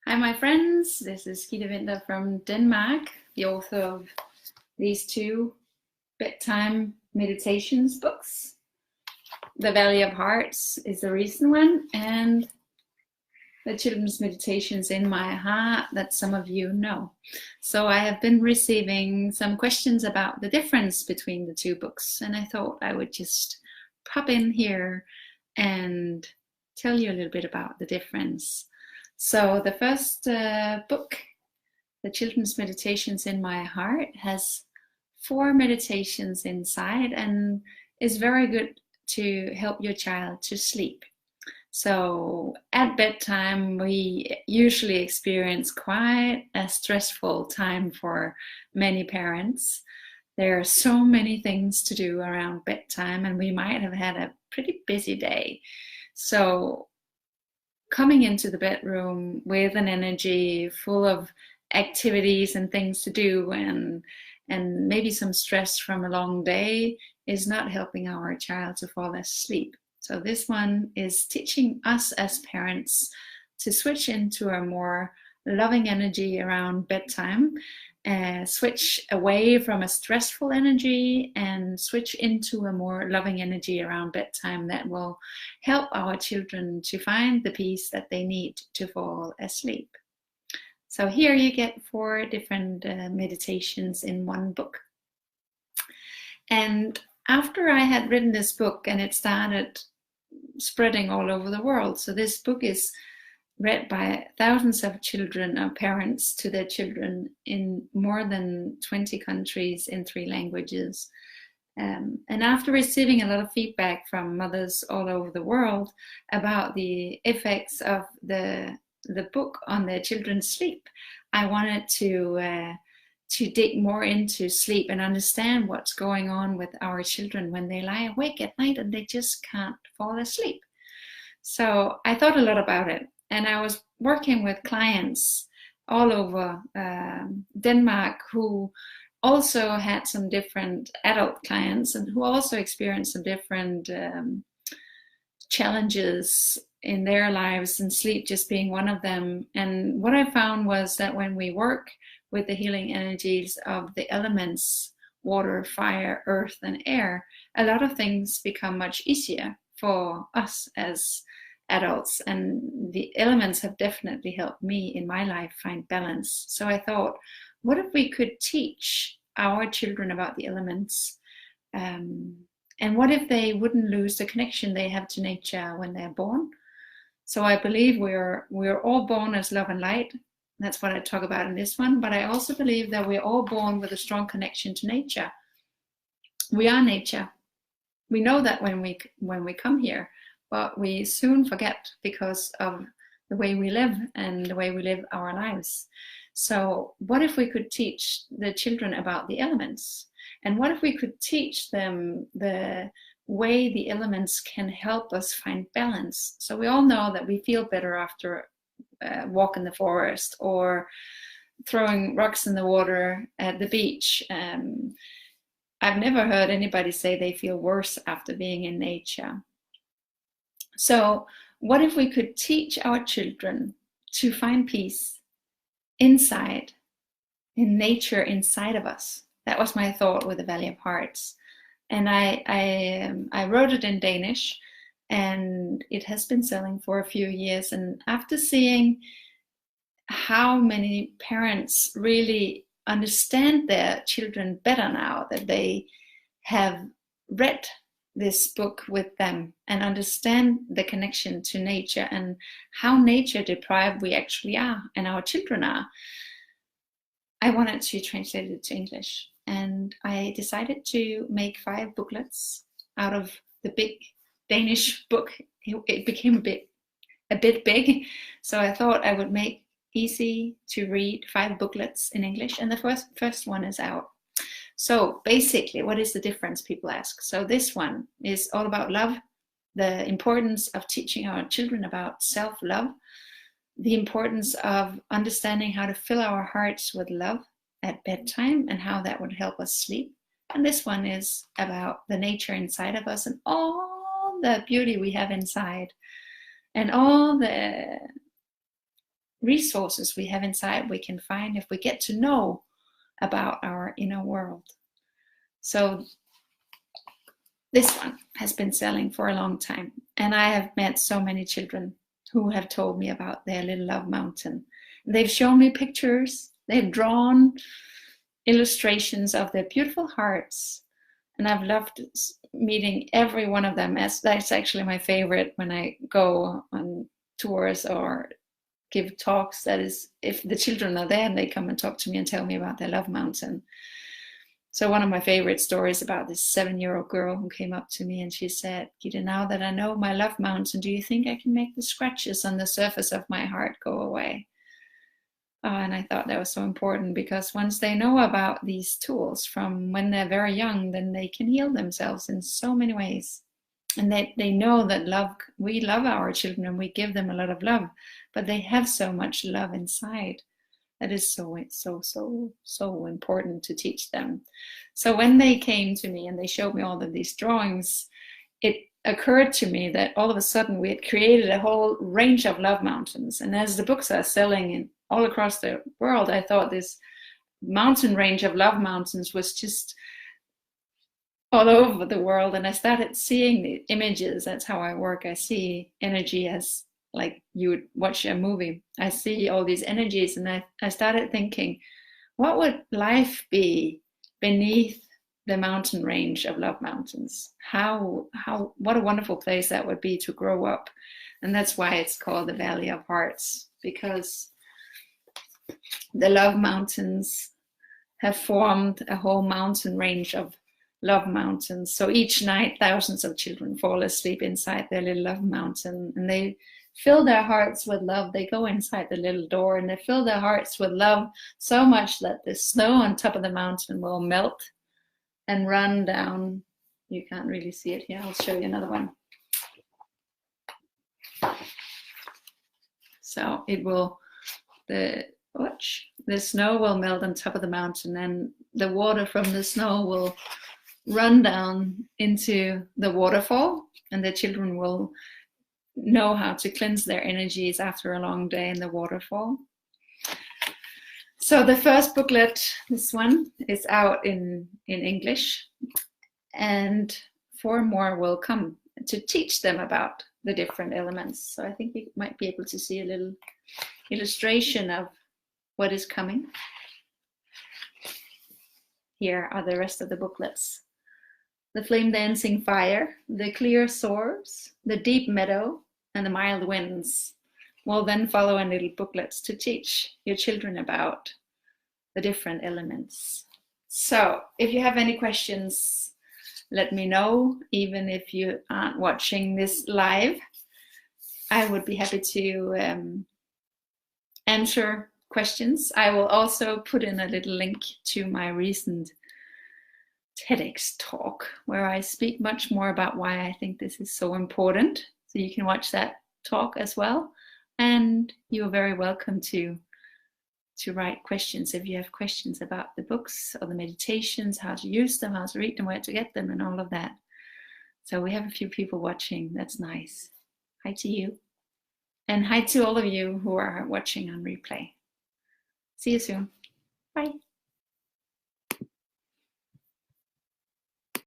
Hi, my friends. This is Gitte Winther from Denmark, the author of these two bedtime meditations books. The Valley of Hearts is the recent one, and the Children's Meditations in My Heart that some of you know. So I have been receiving some questions about the difference between the two books, and I thought I would just pop in here and tell you a little bit about the difference. So the first book, The Children's Meditations in My Heart, has 4 meditations inside and is very good to help your child to sleep. So at bedtime, we usually experience quite a stressful time for many parents. There are so many things to do around bedtime, and we might have had a pretty busy day. So coming into the bedroom with an energy full of activities and things to do and maybe some stress from a long day is not helping our child to fall asleep. So this one is teaching us as parents to switch into a more loving energy around bedtime, switch away from a stressful energy and switch into a more loving energy around bedtime that will help our children to find the peace that they need to fall asleep. So here you get 4 different meditations in one book. And after I had written this book and it started spreading all over the world, so this book is read by thousands of children or parents to their children in more than 20 countries in 3 languages. And after receiving a lot of feedback from mothers all over the world about the effects of the book on their children's sleep, I wanted to dig more into sleep and understand what's going on with our children when they lie awake at night and they just can't fall asleep. So I thought a lot about it. And I was working with clients all over Denmark who also had some different adult clients and who also experienced some different challenges in their lives, and sleep just being one of them. And what I found was that when we work with the healing energies of the elements, water, fire, earth, and air, a lot of things become much easier for us as adults, and the elements have definitely helped me in my life find balance. So I thought, what if we could teach our children about the elements, and what if they wouldn't lose the connection they have to nature when they're born? So I believe we're all born as love and light. That's what I talk about in this one. But I also believe that we're all born with a strong connection to nature. We are nature. We know that when we come here, but we soon forget because of the way we live and the way we live our lives. So what if we could teach the children about the elements? And what if we could teach them the way the elements can help us find balance? So we all know that we feel better after a walk in the forest or throwing rocks in the water at the beach. I've never heard anybody say they feel worse after being in nature. So what if we could teach our children to find peace inside, in nature inside of us? That was my thought with the Valley of Hearts. And I wrote it in Danish, and it has been selling for a few years. And after seeing how many parents really understand their children better now that they have read this book with them and understand the connection to nature and how nature deprived we actually are and our children are, I wanted to translate it to English. And I decided to make 5 booklets out of the big Danish book. It became a bit big, so I thought I would make easy to read 5 booklets in English, and the first one is out. So basically, what is the difference, people ask? So this one is all about love, the importance of teaching our children about self-love, the importance of understanding how to fill our hearts with love at bedtime and how that would help us sleep. And this one is about the nature inside of us and all the beauty we have inside and all the resources we have inside we can find if we get to know about our inner world. So this one has been selling for a long time, and I have met so many children who have told me about their little love mountain. They've shown me pictures, they've drawn illustrations of their beautiful hearts, and I've loved meeting every one of them. That's actually my favorite when I go on tours or give talks. That is, if the children are there and they come and talk to me and tell me about their love mountain. So one of my favorite stories about this 7-year-old girl who came up to me and she said, Gitte, now that I know my love mountain, do you think I can make the scratches on the surface of my heart go away? And I thought that was so important, because once they know about these tools from when they're very young, then they can heal themselves in so many ways. And they know that we love our children and we give them a lot of love, but they have so much love inside. That is so important to teach them. So when they came to me and they showed me all of these drawings, it occurred to me that all of a sudden we had created a whole range of love mountains. And as the books are selling all across the world, I thought this mountain range of love mountains was just all over the world. And I started seeing the images. That's how I work. I see energy as like you would watch a movie. I see all these energies, and I started thinking, what would life be beneath the mountain range of love mountains? What a wonderful place that would be to grow up. And that's why it's called the Valley of Hearts, because the love mountains have formed a whole mountain range of love mountains. So each night thousands of children fall asleep inside their little love mountain, and they fill their hearts with love. They go inside the little door and they fill their hearts with love so much that the snow on top of the mountain will melt and run down. You can't really see it here. I'll show you another one. So it will, the snow will melt on top of the mountain, and the water from the snow will run down into the waterfall, and the children will know how to cleanse their energies after a long day in the waterfall. So the first booklet, this one, is out in English, and 4 more will come to teach them about the different elements. So I think you might be able to see a little illustration of what is coming. Here are the rest of the booklets. The flame dancing fire, the clear source, the deep meadow, and the mild winds will then follow in little booklets to teach your children about the different elements. So if you have any questions, let me know. Even if you aren't watching this live, I would be happy to answer questions. I will also put in a little link to my recent TEDx talk, where I speak much more about why I think this is so important. So you can watch that talk as well. And you're very welcome to write questions if you have questions about the books or the meditations, how to use them, how to read them, where to get them, and all of that. So we have a few people watching. That's nice. Hi to you. And hi to all of you who are watching on replay. See you soon. Bye.